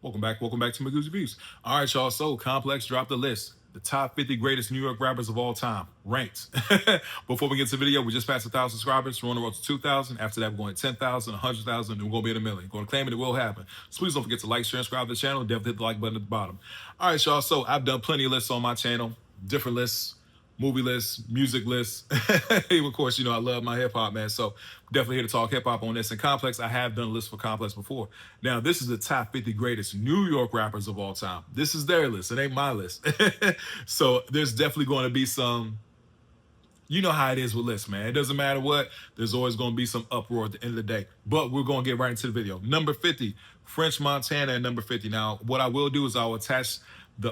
Welcome back to Magoo's Reviews. All right, y'all. So Complex dropped the list. The top 50 greatest New York rappers of all time, ranked. Before we get to the video, we just passed 1,000 subscribers. We're on the road to 2,000. After that, we're going to 10,000, 100,000, and we're going to be at a million. We're going to claim it, it will happen. So please don't forget to like, share, and subscribe to the channel. Definitely hit the like button at the bottom. All right, y'all. So I've done plenty of lists on my channel, different lists, movie lists, music lists. Of course, I love my hip hop, man. So definitely here to talk hip hop on this. And Complex, I have done a list for Complex before. Now, this is the top 50 greatest New York rappers of all time. This is their list. It ain't my list. So there's definitely going to be some, you know how it is with lists, man. It doesn't matter what, there's always going to be some uproar at the end of the day. But we're going to get right into the video. Number 50, French Montana at number 50. Now, what I will do is I'll attach the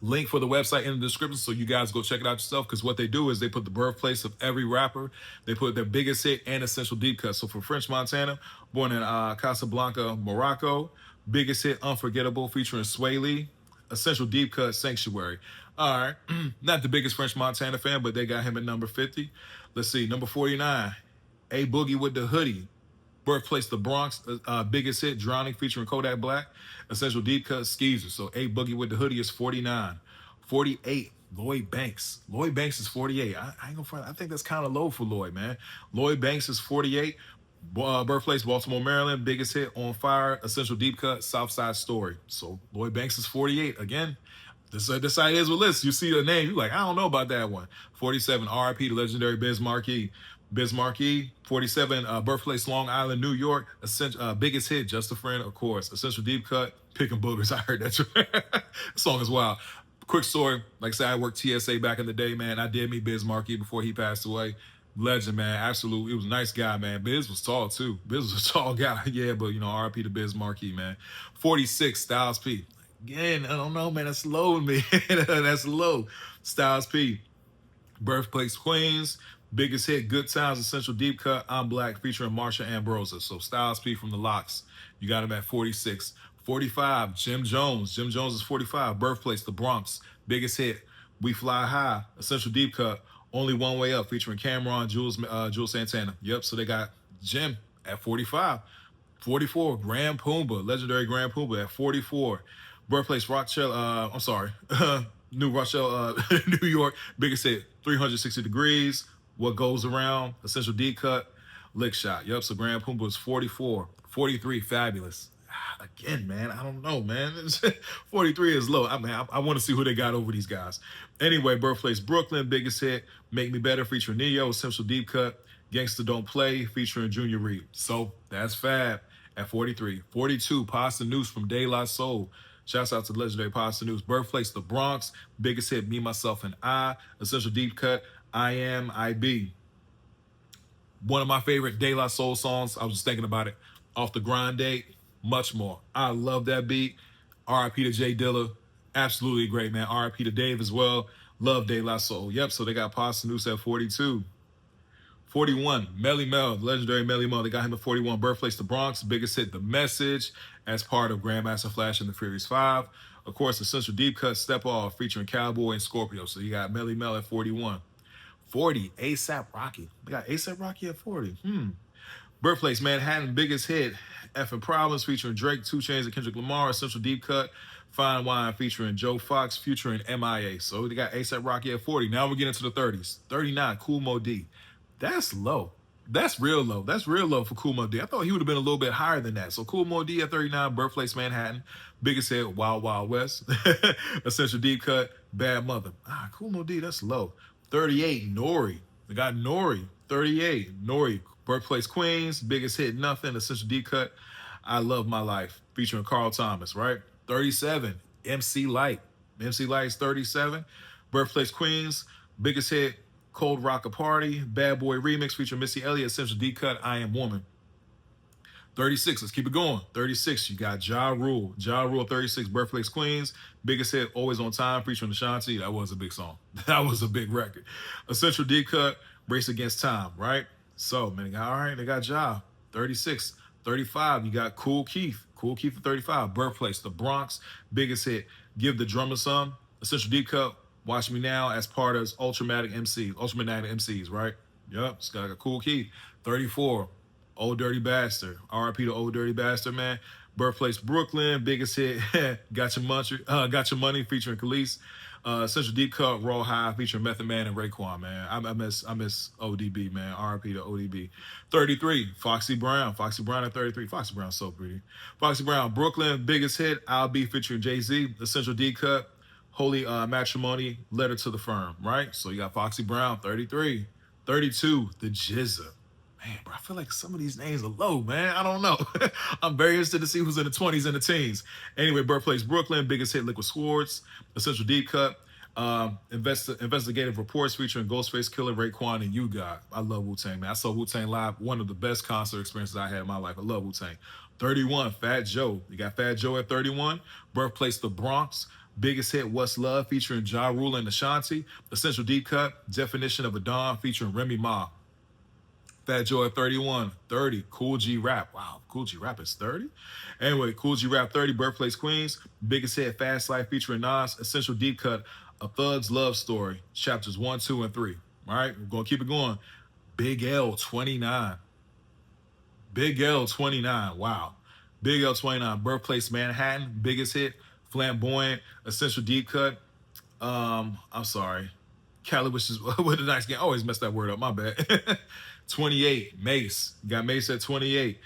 link for the website in the description so you guys go check it out yourself, because what they do is they put the birthplace of every rapper, they put their biggest hit and essential deep cut. So for French Montana, born in Casablanca, Morocco, biggest hit Unforgettable featuring Sway Lee, essential deep cut Sanctuary. All right, not the biggest French Montana fan, but they got him at number 50. Let's see, number 49, A Boogie with the Hoodie, birthplace the Bronx, biggest hit Drowning featuring Kodak Black, essential deep cut Skeezer. So A Boogie with the Hoodie is 49. 48, Lloyd Banks. Lloyd Banks is 48. I ain't gonna front. I think that's kind of low for Lloyd, man. Lloyd Banks is 48. Birthplace Baltimore, Maryland, biggest hit On Fire, essential deep cut South Side Story. So Lloyd Banks is 48 again. This how it is with lists. You see the name, you're like, I don't know about that one. 47, R.I.P. the legendary Biz Markie. Biz Markie, 47, birthplace Long Island, New York. Biggest hit, Just a Friend, of course. Essential deep cut, Picking Boogers. I heard that song is wild. Quick story, like I said, I worked TSA back in the day, man. I did meet Biz Markie before he passed away. Legend, man. Absolutely. He was a nice guy, man. Biz was tall, too. Biz was a tall guy. Yeah, but, RIP to Biz Markie, man. 46, Styles P. Again, I don't know, man. That's low to me. That's low. Styles P. Birthplace Queens. Biggest hit, Good Times, essential deep cut, I'm Black, featuring Marsha Ambrosia. So Styles P from the Locks. You got him at 46. 45, Jim Jones. Jim Jones is 45. Birthplace, The Bronx. Biggest hit, We Fly High, essential deep cut, Only One Way Up, featuring Cameron, Jules Santana. Yep, so they got Jim at 45. 44, Grand Pumbaa, legendary Grand Pumbaa at 44. Birthplace, New Rochelle, New York. Biggest hit, 360 Degrees, What Goes Around, essential deep cut, Lick Shot. Yep, so Grand Pumbaa is 44. 43, Fabulous. Again, man, I don't know, man. 43 is low. I want to see who they got over these guys. Anyway, Birthplace Brooklyn, biggest hit, Make Me Better, featuring Neo, essential deep cut, Gangsta Don't Play, featuring Junior Reed. So that's Fab at 43. 42, Pasta Noose from De La Soul. Shouts out to the legendary Pasta Noose. Birthplace, The Bronx, biggest hit, Me, Myself, and I, essential deep cut, I Am, I Be. One of my favorite De La Soul songs, I was just thinking about it, Off the Grind Date, Much More. I love that beat. RIP to Jay Dilla. Absolutely great, man. RIP to Dave as well. Love De La Soul. Yep, so they got Pasta Noose at 42. 41, Melly Mel, legendary Melly Mel. They got him at 41. Birthplace, The Bronx. Biggest hit, The Message, as part of Grandmaster Flash and the Furious 5. Of course, Essential Deep Cut, Step Off, featuring Cowboy and Scorpio. So you got Melly Mel at 41. 40, ASAP Rocky. We got ASAP Rocky at 40. Birthplace, Manhattan, biggest hit, Effing Problems, featuring Drake, 2 Chainz, and Kendrick Lamar. Essential Deep Cut, Fine Wine, featuring Joe Fox, Future, and MIA. So they got ASAP Rocky at 40. Now we're getting to the 30s. 39, Kool Moe Dee. That's low. That's real low. That's real low for Kool Moe Dee. I thought he would have been a little bit higher than that. So Kool Moe Dee at 39, Birthplace, Manhattan, biggest hit, Wild Wild West. Essential Deep Cut, Bad Mother. Kool Moe Dee, that's low. 38, Nori. They got Nori. 38, Nori. Birthplace Queens, biggest hit, Nothing, essential deep cut, I Love My Life, featuring Carl Thomas, right? 37, MC Lyte. MC Lyte's 37. Birthplace Queens, biggest hit, Cold Rock a Party, Bad Boy Remix, featuring Missy Elliott, essential deep cut, I Am Woman. 36, let's keep it going. 36, you got Ja Rule. Ja Rule, 36, Birthplace Queens. Biggest hit, Always on Time, featuring Ashanti. That was a big song. That was a big record. Essential deep cut, Race Against Time, right? So, man, they got Ja. 36. 35, you got Kool Keith. Kool Keith at 35. Birthplace, The Bronx. Biggest hit, Give the Drummer Some. Essential deep cut, Watch Me Now, as part of Ultramatic MCs, right? Yep, it's got Kool Keith. 34, Old Dirty Bastard. RIP to Old Dirty Bastard, man. Birthplace Brooklyn, biggest hit, Got Your Money featuring Khalees. Central Deep Cut, Raw High featuring Method Man and Raekwon, man. I miss ODB, man. RIP to ODB. 33, Foxy Brown. Foxy Brown at 33. Foxy Brown's so pretty. Foxy Brown, Brooklyn, biggest hit, I'll Be featuring Jay-Z. Essential D Cut, Holy Matrimony, Letter to the Firm, right? So you got Foxy Brown, 33. 32, The Jizza. Man, bro, I feel like some of these names are low, man. I don't know. I'm very interested to see who's in the 20s and the teens. Anyway, Birthplace Brooklyn, biggest hit Liquid Swords, Essential Deep Cut, investigative reports featuring Ghostface Killer, Raekwon, and You God. I love Wu-Tang, man. I saw Wu-Tang live, one of the best concert experiences I had in my life. I love Wu-Tang. 31, Fat Joe. You got Fat Joe at 31. Birthplace The Bronx. Biggest hit, What's Love, featuring Ja Rule and Ashanti. Essential Deep Cut, Definition of a Don, featuring Remy Ma. Fat Joe at 31. 30, Kool G Rap. Wow, Kool G Rap is 30? Anyway, Kool G Rap 30, Birthplace Queens. Biggest hit, Fast Life, featuring Nas. Essential Deep Cut, A Thug's Love Story, chapters 1, 2, and 3. All right, we're going to keep it going. Big L, 29. Big L, 29. Wow. Big L, 29. Birthplace Manhattan. Biggest hit, Flamboyant, Essential Deep Cut. I'm sorry. Cali wishes with a nice game. I always mess that word up. My bad. 28, Mace. Got Mace at 28.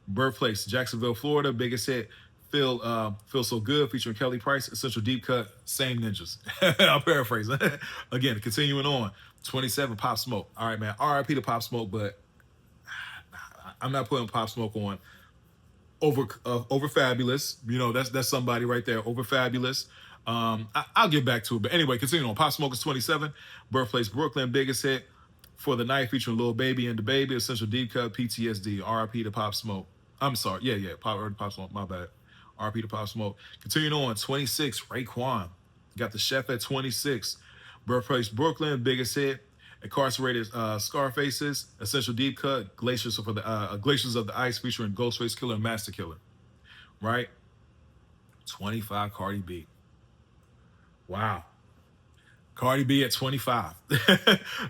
Birthplace, Jacksonville, Florida. Biggest hit, Feel So Good, featuring Kelly Price. Essential Deep Cut, Same Ninjas. I'll paraphrase. Again, continuing on. 27, Pop Smoke. All right, man. RIP to Pop Smoke, but I'm not putting Pop Smoke on over Fabulous. You know, that's somebody right there. Over Fabulous. I'll get back to it. But anyway, continuing on. Pop Smoke is 27. Birthplace Brooklyn, biggest hit, For the Night, featuring Lil Baby and DaBaby. Essential Deep Cut, PTSD. RIP to Pop Smoke. I'm sorry. Yeah. Pop Smoke. My bad. RIP to Pop Smoke. Continuing on. 26, Raekwon. Got the Chef at 26. Birthplace Brooklyn, biggest hit, Incarcerated Scarfaces. Essential Deep Cut, Glaciers of the Ice, featuring Ghostface Killer and Master Killer. Right? 25, Cardi B. Wow. Cardi B at 25.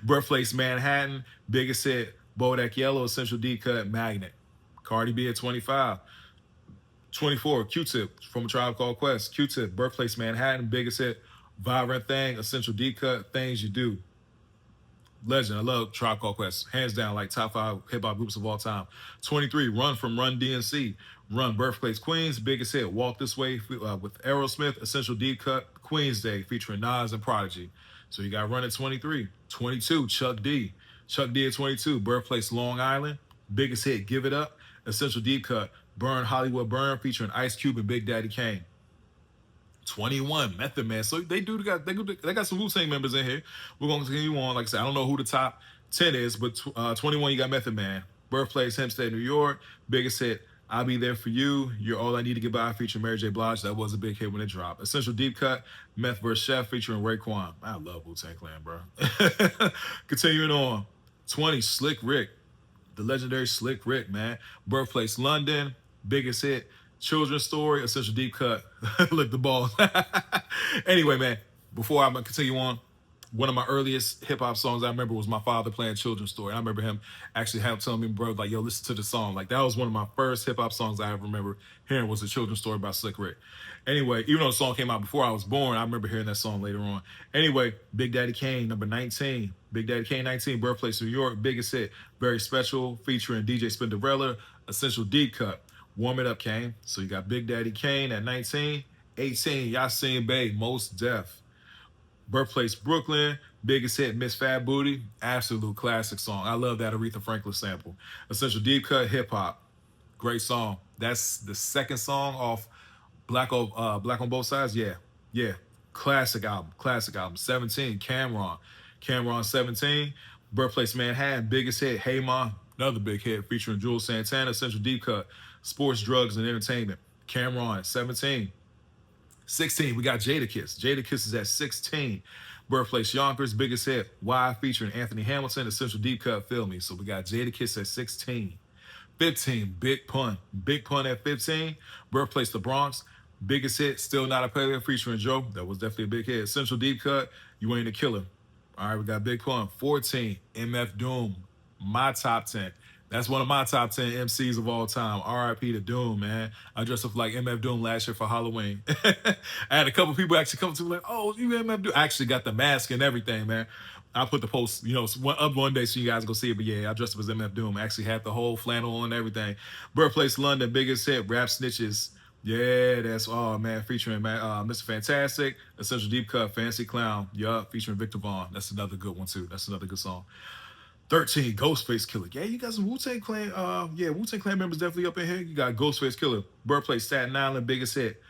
Birthplace Manhattan, biggest hit, Bodak Yellow, Essential Deep Cut, Magnet. Cardi B at 25. 24, Q-Tip, from A Tribe Called Quest. Q-Tip, Birthplace Manhattan, biggest hit, Vibrant Thing, Essential Deep Cut, Things You Do. Legend. I love Tribe Called Quest. Hands down, like top 5 hip-hop groups of all time. 23, Run from Run DMC. Run, Birthplace Queens, biggest hit, Walk This Way with Aerosmith. Essential Deep Cut, Queens Day, featuring Nas and Prodigy. So you got Run at 23. 22, Chuck D. Chuck D at 22, Birthplace Long Island. Biggest hit, Give It Up. Essential Deep Cut, Burn Hollywood Burn, featuring Ice Cube and Big Daddy Kane. 21, Method Man. So they got some Wu-Tang members in here. We're going to continue on. Like I said, I don't know who the top 10 is, but 21, you got Method Man. Birthplace, Hempstead, New York. Biggest hit, I'll Be There For You. You're All I Need to Get By, featuring Mary J. Blige. That was a big hit when it dropped. Essential Deep Cut, Meth vs. Chef, featuring Raekwon. I love Wu-Tang Clan, bro. Continuing on. 20, Slick Rick. The legendary Slick Rick, man. Birthplace, London. Biggest hit, Children's Story, Essential Deep Cut, Lick the Balls. Anyway, man, before I'm going to continue on, one of my earliest hip-hop songs I remember was my father playing Children's Story. I remember him actually telling me, bro, like, yo, listen to the song. Like, that was one of my first hip-hop songs I ever remember hearing was The Children's Story by Slick Rick. Anyway, even though the song came out before I was born, I remember hearing that song later on. Anyway, Big Daddy Kane, number 19. Big Daddy Kane, 19, Birthplace, New York. Biggest hit, Very Special, featuring DJ Spinderella, Essential Deep Cut. Warm It Up, Kane. So you got Big Daddy Kane at 19. 18, Yasin Bey, Mos Def. Birthplace, Brooklyn. Biggest hit, Miss Fat Booty. Absolute classic song. I love that Aretha Franklin sample. Essential Deep Cut, Hip Hop. Great song. That's the second song off Black on Both Sides. Yeah. Classic album. 17, Cameron. 17. Birthplace, Manhattan. Biggest hit, Hey Ma. Another big hit featuring Jules Santana. Essential Deep Cut, Sports, Drugs, and Entertainment. Cameron, 17. 16, we got Jadakiss. Jadakiss is at 16. Birthplace, Yonkers, biggest hit, Why, featuring Anthony Hamilton. Essential Deep Cut, Feel Me. So we got Jadakiss at 16. 15, Big Pun. Big Pun at 15. Birthplace, The Bronx. Biggest hit, Still Not a Player, featuring Joe. That was definitely a big hit. Essential Deep Cut, You Ain't a Killer. All right, we got Big Pun. 14, MF Doom. My top 10. That's one of my top 10 MCs of all time. R.I.P. to Doom, man. I dressed up like MF Doom last year for Halloween. I had a couple people actually come to me like, "Oh, you MF Doom?" I actually got the mask and everything, man. I'll put the post, up one day so you guys go see it. But yeah, I dressed up as MF Doom. I actually had the whole flannel and everything. Birthplace London, biggest hit, Rap Snitches. Yeah, that's man, featuring Mr. Fantastic, Essential Deep Cut, Fancy Clown. Yup, featuring Victor Vaughn. That's another good one too. That's another good song. 13, Ghostface Killer. Yeah, you got some Wu-Tang Clan. Wu-Tang Clan members definitely up in here. You got Ghostface Killer, Birthplace, Staten Island, biggest hit.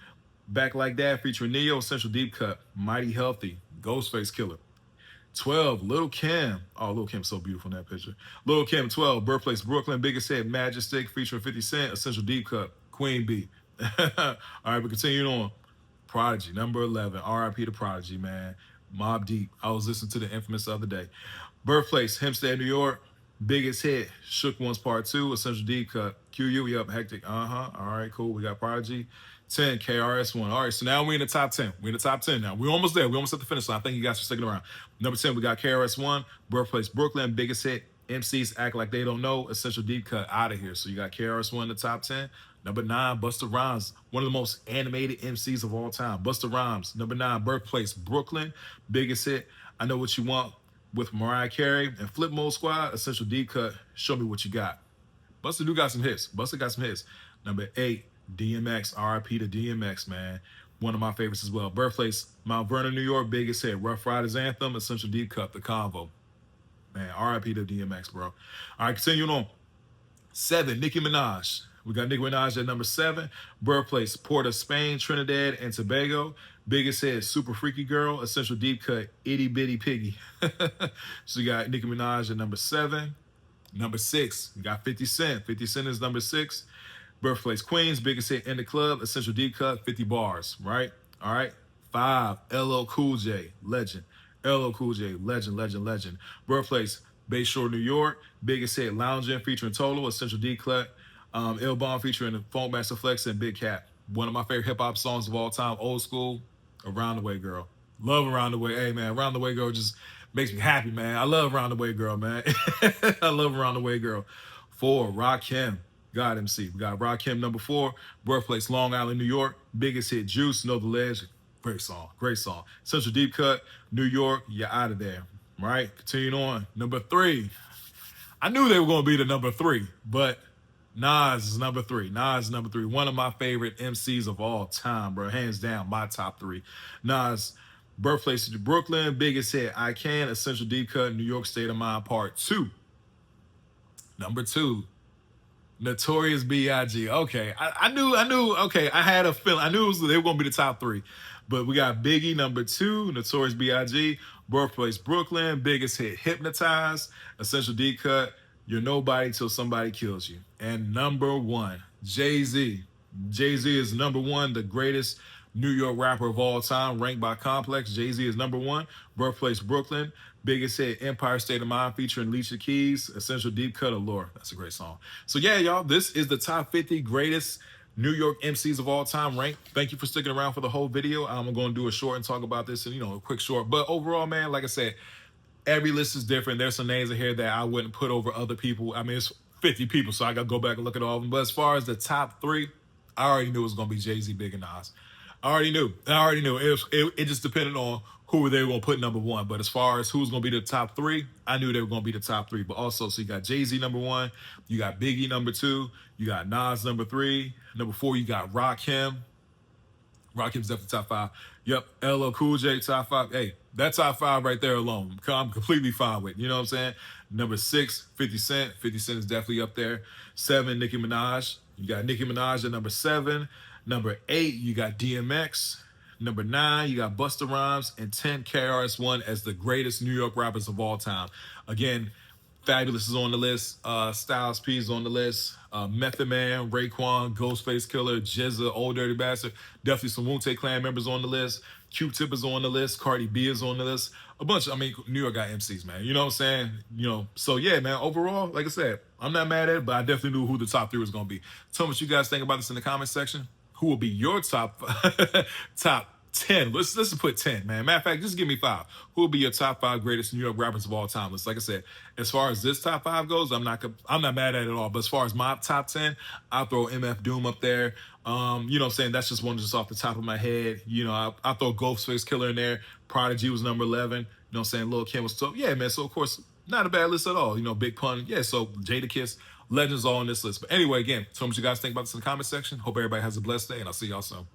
Back Like That, featuring Neo, Essential Deep Cut, Mighty Healthy, Ghostface Killer. 12, Lil' Kim. Oh, Lil' Kim's so beautiful in that picture. Lil' Kim, 12, Birthplace, Brooklyn, biggest hit, Majestic, featuring 50 Cent, Essential Deep Cut, Queen Bee. All right, we continuing on. Prodigy, number 11. R.I.P. to Prodigy, man. Mobb Deep. I was listening to the Infamous the other day. Birthplace, Hempstead, New York. Biggest hit, Shook Ones Part 2, Essential Deep Cut. QU, yup, Hectic. All right, cool. We got Prodigy. 10, KRS-One. All right, so now we're in the top 10. We're in the top 10 now. We're almost there. We're almost at the finish line. Thank you guys for sticking around. Number 10, we got KRS-One, Birthplace, Brooklyn, biggest hit. MCs act like they don't know. Essential Deep Cut, out of here. So you got KRS-One in the top 10. Number 9, Busta Rhymes, one of the most animated MCs of all time. Busta Rhymes, number 9, Birthplace, Brooklyn, biggest hit. I Know What You Want with Mariah Carey and Flip Mode Squad, Essential Deep Cut, Show Me What You Got. Busta do got some hits. Busta got some hits. Number 8, DMX, R.I.P. to DMX, man. One of my favorites as well. Birthplace, Mount Vernon, New York, biggest hit. Rough Riders Anthem, Essential Deep Cut, The Convo. Man, R.I.P. to DMX, bro. All right, continuing on. 7, Nicki Minaj. We got Nicki Minaj at number 7. Birthplace, Port of Spain, Trinidad, and Tobago. Biggest hit, Super Freaky Girl, Essential Deep Cut, Itty Bitty Piggy. So you got Nicki Minaj at number 7. Number 6, you got 50 Cent. 50 Cent is number 6. Birthplace, Queens, biggest hit in the club, Essential Deep Cut, 50 bars, right? All right. 5, LL Cool J, legend. LL Cool J, legend. Birthplace, Bayshore, New York, biggest hit, Loungin' featuring Tolo, Essential Deep Cut, Il Bond featuring Funkmaster Flex and Big Cat. One of my favorite hip hop songs of all time, old school, Around the Way Girl. Love Around the Way. Hey, man, Around the Way Girl just makes me happy, man. I love Around the Way Girl, man. I love Around the Way Girl. 4, Rakim. God MC. We got Rakim number 4. Birthplace, Long Island, New York. Biggest hit, Juice, Know the Ledge. Great song. Central Deep Cut, New York. You're out of there. Right? Continuing on. Number 3. I knew they were going to be the number 3, but Nas is number 3. One of my favorite MCs of all time, bro. Hands down, my top 3. Nas, Birthplace to Brooklyn, biggest hit, I Can, Essential Deep Cut, New York State of Mind, Part 2. Number 2, Notorious B.I.G. Okay, I knew. Okay, I had a feeling. I knew they were going to be the top 3. But we got Biggie, number 2, Notorious B.I.G., Birthplace, Brooklyn, biggest hit, Hypnotize, Essential Deep Cut, You're Nobody Till Somebody Kills You. And number 1, Jay-Z. Jay-Z is number 1, the greatest New York rapper of all time, ranked by Complex. Jay-Z is number 1, Birthplace, Brooklyn, biggest hit, Empire State of Mind, featuring Alicia Keys, Essential Deep Cut, Allure. That's a great song. So yeah, y'all, this is the top 50 greatest New York MCs of all time ranked. Thank you for sticking around for the whole video. I'm going to do a short and talk about this and, a quick short. But overall, man, like I said, every list is different. There's some names in here that I wouldn't put over other people. I mean, it's 50 people, so I got to go back and look at all of them. But as far as the top 3, I already knew it was going to be Jay-Z, Big, and Nas. I already knew. It just depended on who they were going to put number 1. But as far as who's going to be the top 3, I knew they were going to be the top 3. But also, so you got Jay-Z number 1, you got Biggie number 2, you got Nas number 3, number 4, you got Rakim. Rakim's definitely top 5. Yep, LL Cool J, top 5. Hey, that top 5 right there alone, I'm completely fine with. You know what I'm saying? Number 6, 50 Cent. 50 Cent is definitely up there. 7, Nicki Minaj. You got Nicki Minaj at number 7. Number 8, you got DMX. Number 9, you got Busta Rhymes. And 10, KRS-One as the greatest New York rappers of all time. Again, Fabulous is on the list. Styles P is on the list. Method Man, Raekwon, Ghostface Killer, GZA, Old Dirty Bastard. Definitely some Wu-Tang Clan members on the list. Q-Tip is on the list. Cardi B is on the list. A bunch. New York got MCs, man. You know what I'm saying? So yeah, man. Overall, like I said, I'm not mad at it, but I definitely knew who the top 3 was going to be. Tell me what you guys think about this in the comment section. Who will be your top 10. Let's put 10, man. Matter of fact, just give me 5. Who will be your top 5 greatest New York rappers of all time? Let's, like I said, as far as this top 5 goes, I'm not mad at it at all. But as far as my top 10, I'll throw MF Doom up there. You know what I'm saying? That's just one just off the top of my head. You know, I'll throw Ghostface Killer in there. Prodigy was number 11. You know what I'm saying? Lil Kim was 12. Yeah, man. So of course, not a bad list at all. You know, Big Pun. Yeah, so Jadakiss, legends all on this list. But anyway, again, tell me what you guys think about this in the comment section. Hope everybody has a blessed day, and I'll see y'all soon.